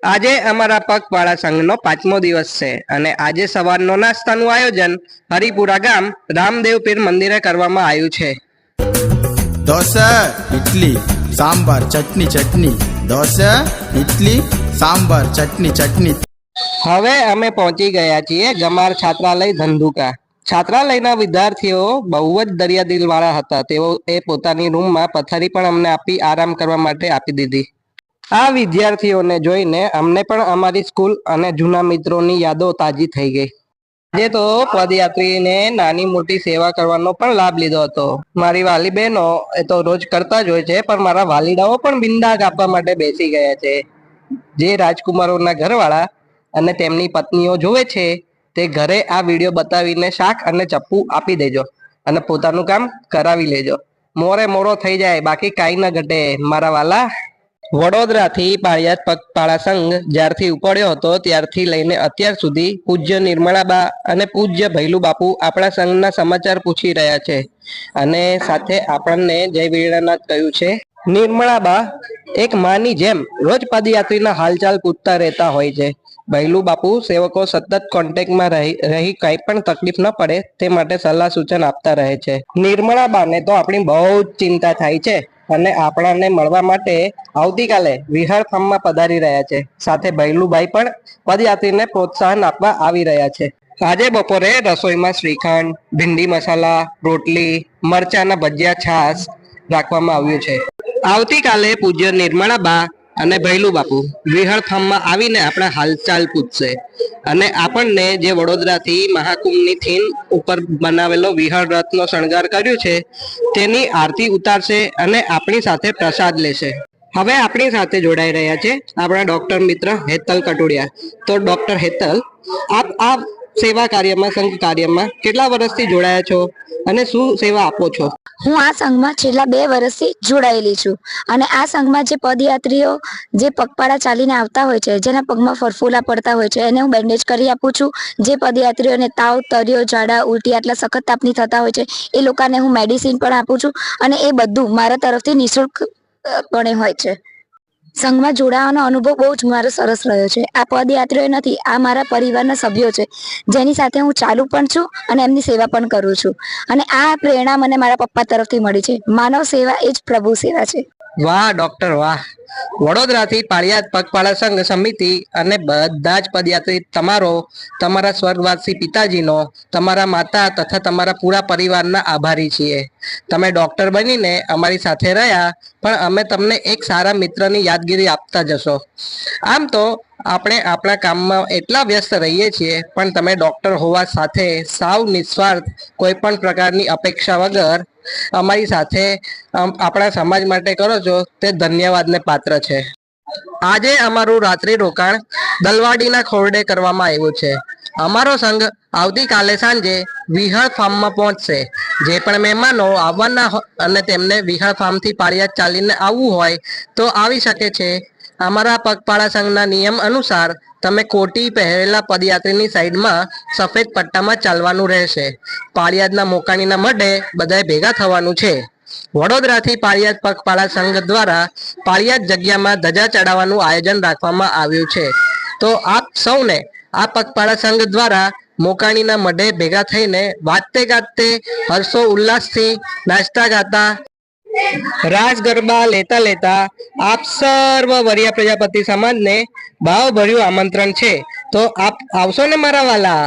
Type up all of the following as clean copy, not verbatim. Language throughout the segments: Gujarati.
આજે અમારા પગપાળા સંઘનો 5મો દિવસ છે અને આજે સવારનો નાસ્તાનું આયોજન હરિપુરા ગામ રામદેવ પીર મંદિરે કરવામાં આવ્યું છે। દોસા ઇડલી સાંભાર ચટણી ચટણી દોસા ઇડલી સાંભાર ચટણી ચટણી। હવે અમે પહોંચી ગયા છીએ ગમાર છાત્રાલય ધંધુકા। છાત્રાલયના વિદ્યાર્થીઓ બહુ જ દરિયાદિલ વાળા હતા। તેઓ પોતાની રૂમમાં પથારી પણ અમને આપી આરામ કરવા માટે આપી દીધી। આ વિદ્યાર્થીઓને જોઈને અમને પણ અમારી સ્કૂલ અને જૂના મિત્રોની યાદો તાજી થઈ ગઈ। આજે તો પદયાત્રીને નાની મોટી સેવા કરવાનો પણ લાભ લીધો હતો। મારી વાલી બહેનો એ તો રોજ કરતા જ હોય છે, પણ મારા વાલીડાઓ પણ બિંદાસ આપવા માટે બેસી ગયા છે। જે રાજકુમારોના ઘરવાળા અને તેમની પત્નીઓ જોવે છે તે ઘરે આ વિડીયો બતાવીને શાક અને ચપ્પુ આપી દેજો અને પોતાનું કામ કરાવી લેજો। મોરે મોડો થઈ જાય બાકી કાંઈ ન ઘટે મારા વાલા। વડોદરાથી પાળિયાદ પગપાળા સંઘ જ્યારથી ઉપડ્યો હતો ત્યારથી લઈને અત્યાર સુધી પૂજ્ય નિર્મળાબા અને પૂજ્ય ભૈલુ બાપુ આપણા સંઘના સમાચાર પૂછી રહ્યા છે અને સાથે આપણને જય વીરનાથ કહ્યું છે। નિર્મળાબા એક માની જેમ રોજ પદયાત્રીના હાલચાલ પૂછતા રહેતા હોય છે। ભૈલુ બાપુ સેવકો સતત કોન્ટેક્ટમાં રહી કંઈ પણ તકલીફ ન પડે તે માટે સલાહ સૂચન આપતા રહે છે। નિર્મળાબાને તો આપણી બહુ જ ચિંતા થાય છે અને આપણાને મળવા માટે આવતીકાલે વિહાર ફાર્મમાં પધારી રહ્યા છે। સાથે ભૈલુભાઈ પણ પદયાત્રીને પ્રોત્સાહન આપવા આવી રહ્યા છે। આજે બપોરે રસોઈમાં શ્રીખંડ, ભીંડી મસાલા, રોટલી, મરચાના ભજીયા, છાશ રાખવામાં આવ્યું છે। આવતીકાલે પૂજ્ય નિર્મળાબા અને ભૈલુ બાપુ વિહળ ફાર્મમાં આવીને આપણા હાલચાલ પૂછશે અને આપણને જે વડોદરાથી મહાકુંભની થીમ ઉપર બનાવેલો વિહળ રથનો શણગાર કર્યું છે તેની આરતી ઉતારશે અને આપણી સાથે પ્રસાદ લેશે। હવે આપણી સાથે જોડાઈ રહ્યા છે આપણા ડોક્ટર મિત્ર હેતલ કટોડિયા। તો ડોક્ટર હેતલ, આપ આ સેવા કાર્યમાં સંઘ કાર્યમાં કેટલા વર્ષથી જોડાયા છો અને શું સેવા આપો છો? હું આ સંઘમાં છેલ્લા 2 વર્ષથી જોડાયેલી છું અને આ સંઘમાં જે પદયાત્રીઓ જે પગપાળા ચાલીને આવતા હોય છે, જેના પગમાં ફરફોલા પડતા હોય છે, એને હું બેન્ડેજ કરી આપું છું। જે પદયાત્રીઓને તાવ, તરિયો, ઝાડા, ઉલટી આટલા સખત તાપની થતા હોય છે એ લોકોને હું મેડિસિન પણ આપું છું અને એ બધું મારા તરફથી નિઃશુલ્કપણે હોય છે। સંઘમાં જોડાવાનો અનુભવ બહુ જ મારો સરસ રહ્યો છે। આ પદયાત્રીઓ નથી, આ મારા પરિવારના સભ્યો છે જેની સાથે હું ચાલુ પણ છું અને એમની સેવા પણ કરું છું અને આ પ્રેરણા મને મારા પપ્પા તરફથી મળી છે। માનવ સેવા એ જ પ્રભુ સેવા છે। વાહ ડોક્ટર વાહ। વડોદરાથી પાળિયાદ પગપાળા સંઘ સમિતિ અને બધા જ પદયાત્રી તમારા સ્વર્ગવાસી પિતાજીનો, તમારા માતા તથા તમારા પૂરા પરિવારના આભારી છીએ। તમે ડોક્ટર બનીને અમારી સાથે રહ્યા, પણ અમે તમને એક સારા મિત્રની યાદગીરી આપતા જશો। આમ તો આપણે આપણા કામમાં એટલા વ્યસ્ત રહીએ છીએ, પણ તમે ડોક્ટર હોવા સાથે સાવ નિસ્વાર્થ કોઈ પણ પ્રકારની અપેક્ષા વગર અમારી સાથે આપણા સમાજ માટે કરો છો તે ધન્યવાદને પાત્ર છે। આજે અમારું રાત્રિ રોકાણ દલવાડીના ખોરડે કરવામાં આવ્યું છે। અમારો સંઘ આવતીકાલે સાંજે વિહળ ફાર્મમાં પહોંચશે। જે પણ મહેમાનો આવવાના અને તેમને વિહળ ફાર્મથી પાળિયાદ ચાલીને આવવું હોય તો આવી શકે છે। અમારા પગપાળા સંઘના નિયમ અનુસાર તમે કોટી પહેરેલા પદયાત્રીની સાઈડમાં સફેદ પટ્ટામાં ચાલવાનું રહેશે। પાળિયાદના મોકાણીના મઢે બધાએ ભેગા થવાનું છે। વડોદરાથી પાળિયાદ પગપાળા સંઘ દ્વારા પાળિયાદ જગ્યામાં ધજા ચડાવવાનું આયોજન રાખવામાં આવ્યું છે। તો આપ સૌને આ પગપાળા સંઘ દ્વારા મોકાણીના મઢે ભેગા થઈને વાજતે ગાજતે હર્ષો ઉલ્લાસથી નાચતા ગાતા રાસ ગરબા લેતા આપ સર્વ વરિયા પ્રજાપતિ સમાજને ભાવભર્યું આમંત્રણ છે। તો આપ આવશો ને મારા વાલા?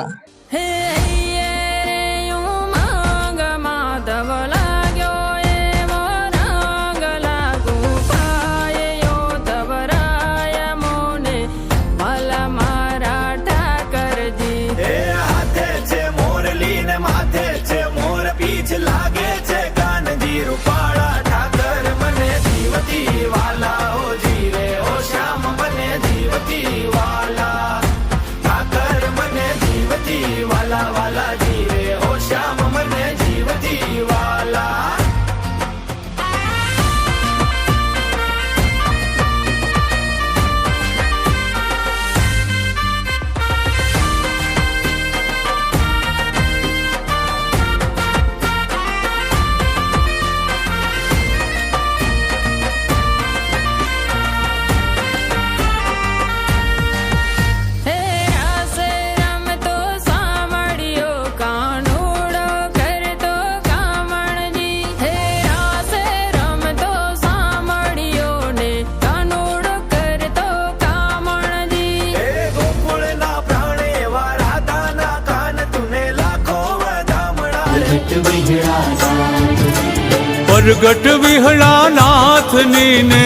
પરગટ વિહળા નાથની ને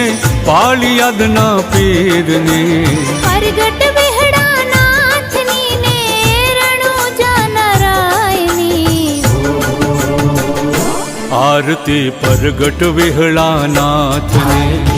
પાળિયાદના પીરની પરગટ વિહળા નાથની ને રણુજા નારાયણી આરતી પરગટ વિહળા નાથની